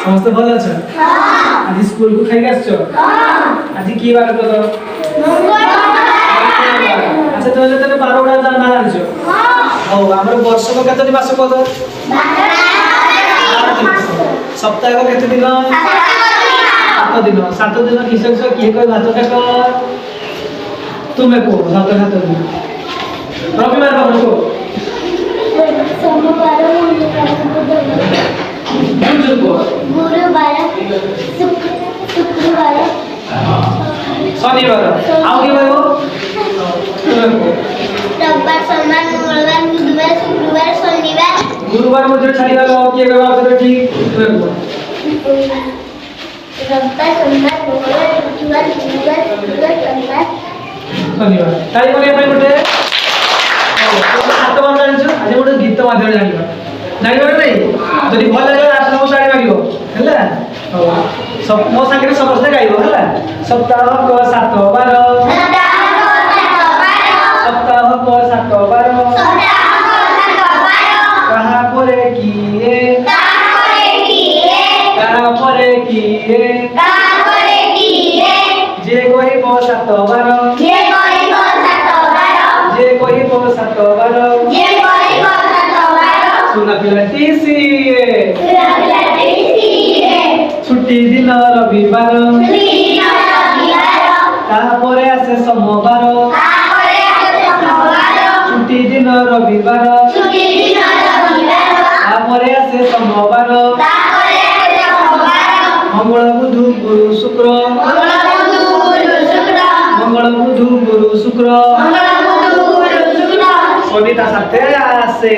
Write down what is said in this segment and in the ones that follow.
समस्त भल अछ आज स्कूल को खाई आछो आज की बार को तो अच्छा तो तने 12 उडा ना जानिछो हां हमर वर्ष को केते मास को तो 12 सप्ताह को केते दिन 7 दिन किस किए कोई भात का तुम्हें को भात का दिन रविवार का को सोमवार गुरुवार शुक्रवार शनिवार आओ के भाई हो रविवार सोमवार मंगलवार बुधवार शुक्रवार शनिवार गुरुवार मुझे छाड़ी वाला हो के बात तो ठीक रविवार सोमवार मंगलवार बुधवार शुक्रवार शनिवार ताई कोने पे गुटे सात बार जानिछ आज गोटे गीत माध्यम जानिबा जानिबा नहीं जदि भल लागले आसना मो साड़ी मागियो हला सब मो संगे समस्त गाइबो हला सप्ताह को 7 बार सप्ताह को 7 बार कहा परे किए जे कोई को 7 बार जे कोई को 7 बार सुना पिला टीसीए छुट्टी दिन रविवार तापरे आसे सोमवार छुट्टी दिन रविवार तापरे आसे सोमवार मंगल बुध गुरु शुक्र मंगल बुध गुरु शुक्र सनिता साथे आसे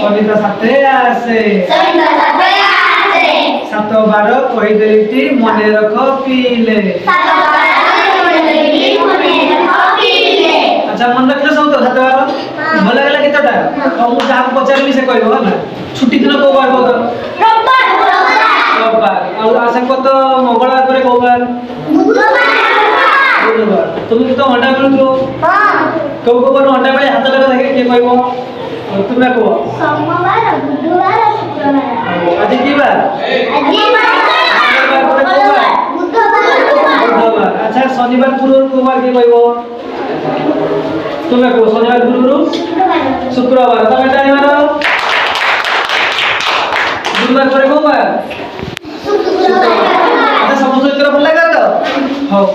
सनिता साथे आसे 7 बार कहि देली मने रख पीले अच्छा मन रखले सब तो 7 बार भल लागला कितटा तो मु जहा पचारली से कहबो ना छुट्टी दिन को बार को रविवार आ आसे को तो मंगलवार पर को बार बुधवार तुम तो अंडा बेलु तो हां को बार अंडा बेले हाथ लगा देखे के कहबो तुम को सोमवार बुधवार शुक्रवार आज की बार बुधवार अच्छा शनिवार गुरुवार को बार के कहबो तुम को शनिवार गुरुवार शुक्रवार तमे जानि मारो गुरुवार पर को बार शुक्रवार अच्छा समझ इतना भल लगा तो हां